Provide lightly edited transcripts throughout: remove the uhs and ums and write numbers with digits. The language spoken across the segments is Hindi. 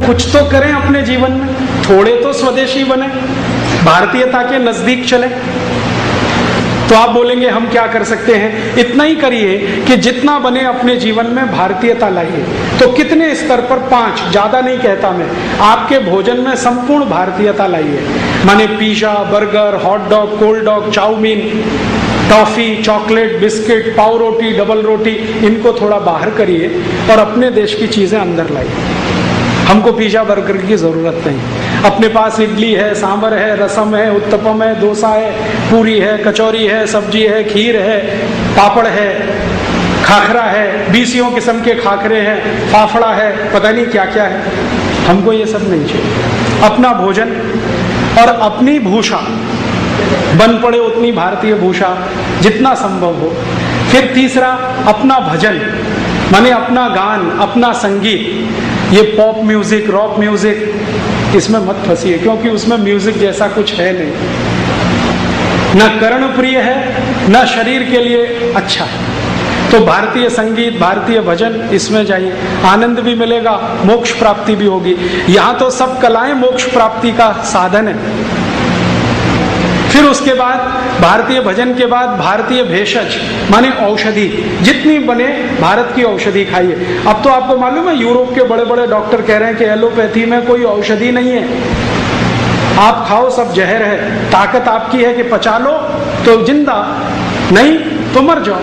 कुछ तो करें अपने जीवन में, थोड़े तो स्वदेशी बने, भारतीयता के नजदीक चले। तो आप बोलेंगे हम क्या कर सकते हैं? इतना ही करिए कि जितना बने अपने जीवन में भारतीयता लाइए। तो कितने स्तर पर? 5, ज्यादा नहीं कहता मैं। आपके भोजन में संपूर्ण भारतीयता लाइए, माने pizza, burger, hot dog, cold dog, chowmein, toffee, chocolate, biscuit, पाव रोटी, डबल रोटी, इनको थोड़ा बाहर करिए और अपने देश की चीजें अंदर लाइए। हमको पिज्जा बर्गर की जरूरत नहीं। अपने पास इडली है, सांभर है, रसम है, उत्तपम है, डोसा है, पूरी है, कचौरी है, सब्जी है, खीर है, पापड़ है, खाखरा है, 20 किस्म के खाखरे हैं, फाफड़ा है, पता नहीं क्या क्या है। हमको ये सब नहीं चाहिए। अपना भोजन और अपनी भूषा, बन पड़े उतनी भारतीय भूषा जितना संभव हो। फिर तीसरा, अपना भजन, माने अपना गान, अपना संगीत। ये पॉप म्यूजिक, रॉक म्यूजिक, इसमें मत फंसिए, क्योंकि उसमें म्यूजिक जैसा कुछ है नहीं, ना कर्ण प्रिय है, ना शरीर के लिए अच्छा है। तो भारतीय संगीत, भारतीय भजन, इसमें जाइए, आनंद भी मिलेगा, मोक्ष प्राप्ति भी होगी। यहाँ तो सब कलाएं मोक्ष प्राप्ति का साधन है। फिर उसके बाद भारतीय भजन के बाद भारतीय भेषज, माने औषधि, जितनी बने भारत की औषधि खाइए। अब तो आपको मालूम है यूरोप के बड़े बड़े डॉक्टर कह रहे हैं कि एलोपैथी में कोई औषधि नहीं है, आप खाओ सब जहर है, ताकत आपकी है कि पचा लो तो जिंदा, नहीं तो मर जाओ।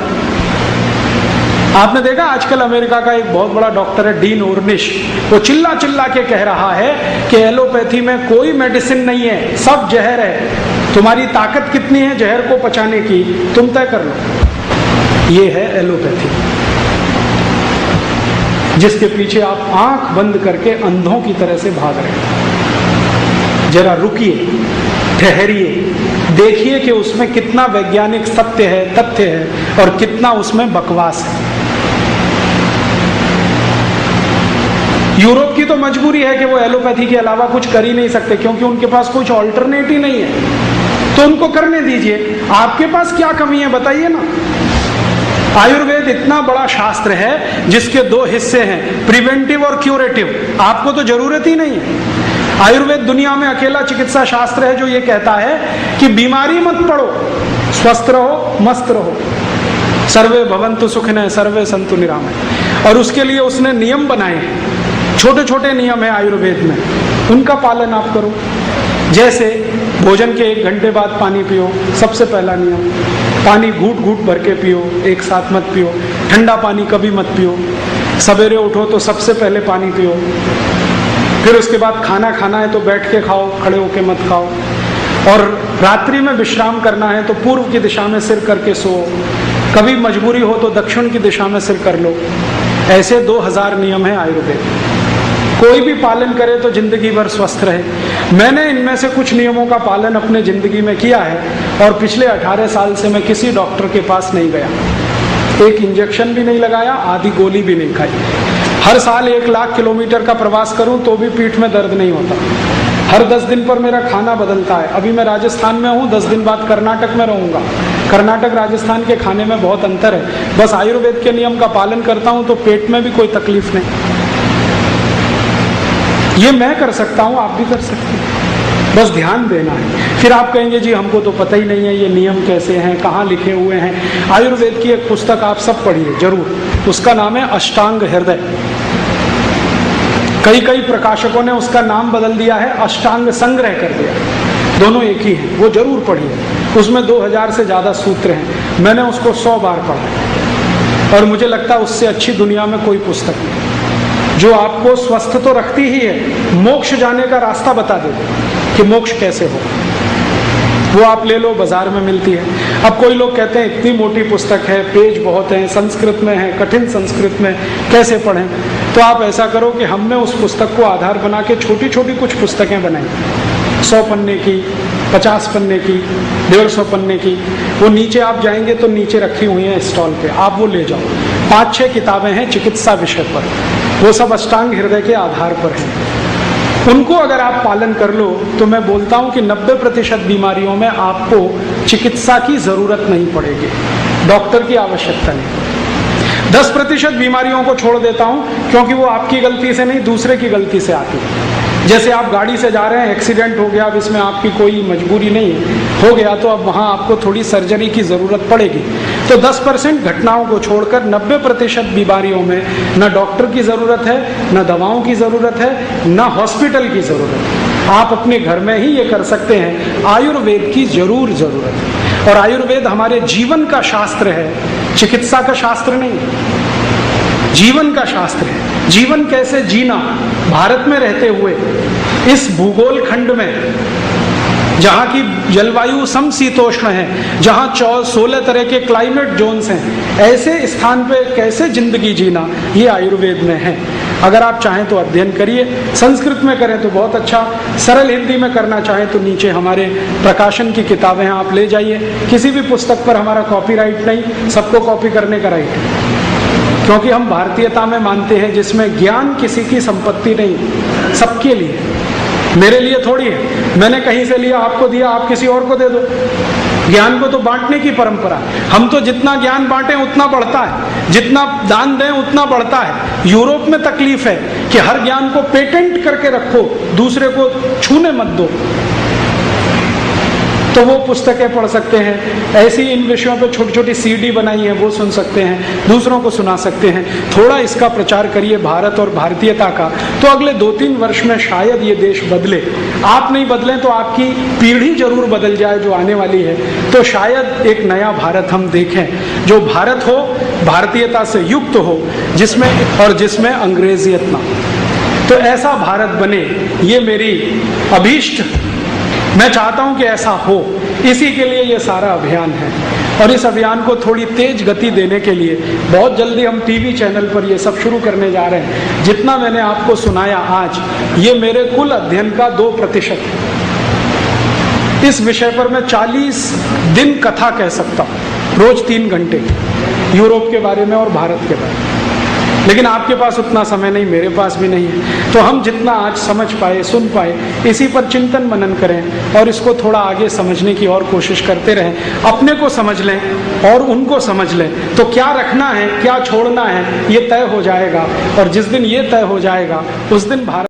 आपने देखा आजकल अमेरिका का एक बहुत बड़ा डॉक्टर है डीन ओर्निश, वो चिल्ला चिल्ला के कह रहा है कि एलोपैथी में कोई मेडिसिन नहीं है, सब जहर है। तुम्हारी ताकत कितनी है जहर को पचाने की, तुम तय कर लो। ये है एलोपैथी, जिसके पीछे आप आंख बंद करके अंधों की तरह से भाग रहे हैं। जरा रुकिए, ठहरिए, देखिए कि उसमें कितना वैज्ञानिक सत्य है, तथ्य है, और कितना उसमें बकवास है। यूरोप की तो मजबूरी है कि वो एलोपैथी के अलावा कुछ कर ही नहीं सकते, क्योंकि उनके पास कुछ ऑल्टरनेट ही नहीं है। तो उनको करने दीजिए। आपके पास क्या कमी है बताइए ना। आयुर्वेद इतना बड़ा शास्त्र है जिसके 2 हिस्से हैं, प्रिवेंटिव और क्यूरेटिव। आपको तो जरूरत ही नहीं है। आयुर्वेद दुनिया में अकेला चिकित्सा शास्त्र है जो ये कहता है कि बीमारी मत पड़ो, स्वस्थ रहो, मस्त रहो। सर्वे भवन्तु सुखिनः सर्वे सन्तु निरामयः। और उसके लिए उसने नियम बनाए हैं, छोटे छोटे नियम है आयुर्वेद में, उनका पालन आप करो। जैसे भोजन के 1 घंटे बाद पानी पियो, सबसे पहला नियम। पानी घूट घूट भर के पियो, एक साथ मत पियो। ठंडा पानी कभी मत पियो। सवेरे उठो तो सबसे पहले पानी पियो। फिर उसके बाद खाना खाना है तो बैठ के खाओ, खड़े होके मत खाओ। और रात्रि में विश्राम करना है तो पूर्व की दिशा में सिर करके सो। कभी मजबूरी हो तो दक्षिण की दिशा में सिर कर लो। ऐसे 2000 नियम है आयुर्वेद। कोई भी पालन करे तो जिंदगी भर स्वस्थ रहे। मैंने इनमें से कुछ नियमों का पालन अपने जिंदगी में किया है, और पिछले 18 साल से मैं किसी डॉक्टर के पास नहीं गया, एक इंजेक्शन भी नहीं लगाया, आधी गोली भी नहीं खाई। हर साल 1 लाख किलोमीटर का प्रवास करूं तो भी पीठ में दर्द नहीं होता। हर 10 दिन पर मेरा खाना बदलता है। अभी मैं राजस्थान में हूँ, 10 दिन बाद कर्नाटक में रहूंगा। कर्नाटक राजस्थान के खाने में बहुत अंतर है। बस आयुर्वेद के नियम का पालन करता हूँ तो पेट में भी कोई तकलीफ नहीं। ये मैं कर सकता हूँ, आप भी कर सकते हैं, बस ध्यान देना है। फिर आप कहेंगे जी हमको तो पता ही नहीं है ये नियम कैसे हैं, कहाँ लिखे हुए हैं। आयुर्वेद की एक पुस्तक आप सब पढ़िए जरूर, उसका नाम है अष्टांग हृदय। कई प्रकाशकों ने उसका नाम बदल दिया है, अष्टांग संग्रह कर दिया, दोनों एक ही है। वो जरूर पढ़िए, उसमें 2000 से ज्यादा सूत्र हैं। मैंने उसको 100 बार पढ़ा और मुझे लगता है उससे अच्छी दुनिया में कोई पुस्तक नहीं, जो आपको स्वस्थ तो रखती ही है, मोक्ष जाने का रास्ता बता देती कि मोक्ष कैसे हो। वो आप ले लो, बाजार में मिलती है। अब कोई लोग कहते हैं इतनी मोटी पुस्तक है, पेज बहुत हैं, संस्कृत में है, कठिन संस्कृत में, कैसे पढ़ें? तो आप ऐसा करो कि हमने उस पुस्तक को आधार बना के छोटी छोटी कुछ पुस्तकें बनाई, 100 पन्ने की, 50 पन्ने की, 150 पन्ने की। वो नीचे आप जाएंगे तो नीचे रखी हुई हैं स्टॉल पे, आप वो ले जाओ। 5-6 किताबें हैं चिकित्सा विषय पर, वो सब अष्टांग हृदय के आधार पर हैं। उनको अगर आप पालन कर लो तो मैं बोलता हूं कि 90% बीमारियों में आपको चिकित्सा की जरूरत नहीं पड़ेगी, डॉक्टर की आवश्यकता नहीं। 10% बीमारियों को छोड़ देता हूं क्योंकि वो आपकी गलती से नहीं, दूसरे की गलती से आती है। जैसे आप गाड़ी से जा रहे हैं, एक्सीडेंट हो गया, अब इसमें आपकी कोई मजबूरी नहीं है, हो गया तो अब वहाँ आपको थोड़ी सर्जरी की ज़रूरत पड़ेगी। तो 10% घटनाओं को छोड़कर 90% बीमारियों में न डॉक्टर की ज़रूरत है, न दवाओं की ज़रूरत है, न हॉस्पिटल की ज़रूरत है। आप अपने घर में ही ये कर सकते हैं। आयुर्वेद की जरूर ज़रूरत है, और आयुर्वेद हमारे जीवन का शास्त्र है, चिकित्सा का शास्त्र नहीं, जीवन का शास्त्र है। जीवन कैसे जीना, भारत में रहते हुए इस भूगोल खंड में जहाँ की जलवायु समशीतोष्ण है, जहाँ 16 तरह के क्लाइमेट जोन्स हैं, ऐसे स्थान पे कैसे जिंदगी जीना, ये आयुर्वेद में है। अगर आप चाहें तो अध्ययन करिए, संस्कृत में करें तो बहुत अच्छा, सरल हिंदी में करना चाहें तो नीचे हमारे प्रकाशन की किताबें हैं, आप ले जाइए। किसी भी पुस्तक पर हमारा कॉपीराइट नहीं, सबको कॉपी करने का राइट है, क्योंकि हम भारतीयता में मानते हैं जिसमें ज्ञान किसी की संपत्ति नहीं, सबके लिए। मेरे लिए थोड़ी है, मैंने कहीं से लिया आपको दिया, आप किसी और को दे दो। ज्ञान को तो बांटने की परंपरा, हम तो जितना ज्ञान बांटें उतना बढ़ता है, जितना दान दें उतना बढ़ता है। यूरोप में तकलीफ है कि हर ज्ञान को पेटेंट करके रखो, दूसरे को छूने मत दो। तो वो पुस्तकें पढ़ सकते हैं, ऐसी इन विषयों पे छोटी छोटी सीडी बनाई है, वो सुन सकते हैं, दूसरों को सुना सकते हैं। थोड़ा इसका प्रचार करिए भारत और भारतीयता का, तो अगले 2-3 वर्ष में शायद ये देश बदले। आप नहीं बदलें तो आपकी पीढ़ी जरूर बदल जाए जो आने वाली है, तो शायद एक नया भारत हम देखें, जो भारत हो, भारतीयता से युक्त हो, जिसमें अंग्रेजियत ना। तो ऐसा भारत बने, ये मेरी अभीष्ट, मैं चाहता हूं कि ऐसा हो। इसी के लिए ये सारा अभियान है, और इस अभियान को थोड़ी तेज गति देने के लिए बहुत जल्दी हम टीवी चैनल पर ये सब शुरू करने जा रहे हैं। जितना मैंने आपको सुनाया आज, ये मेरे कुल अध्ययन का 2% है। इस विषय पर मैं 40 दिन कथा कह सकता हूँ, रोज 3 घंटे, यूरोप के बारे में और भारत के बारे में। लेकिन आपके पास उतना समय नहीं, मेरे पास भी नहीं है। तो हम जितना आज समझ पाए, सुन पाए, इसी पर चिंतन मनन करें और इसको थोड़ा आगे समझने की और कोशिश करते रहें। अपने को समझ लें और उनको समझ लें, तो क्या रखना है, क्या छोड़ना है, ये तय हो जाएगा। और जिस दिन ये तय हो जाएगा, उस दिन भारत